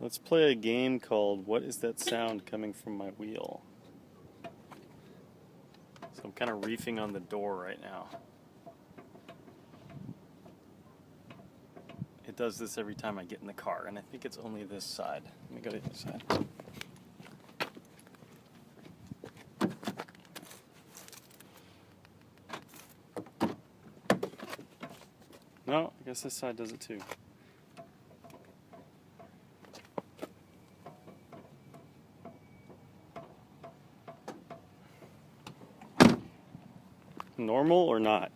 Let's play a game called What Is That Sound Coming From My Wheel? So I'm kind of reefing on the door right now. It does this every time I get in the car, and I think it's only this side. Let me go to the other side. No, I guess this side does it too. Normal or not?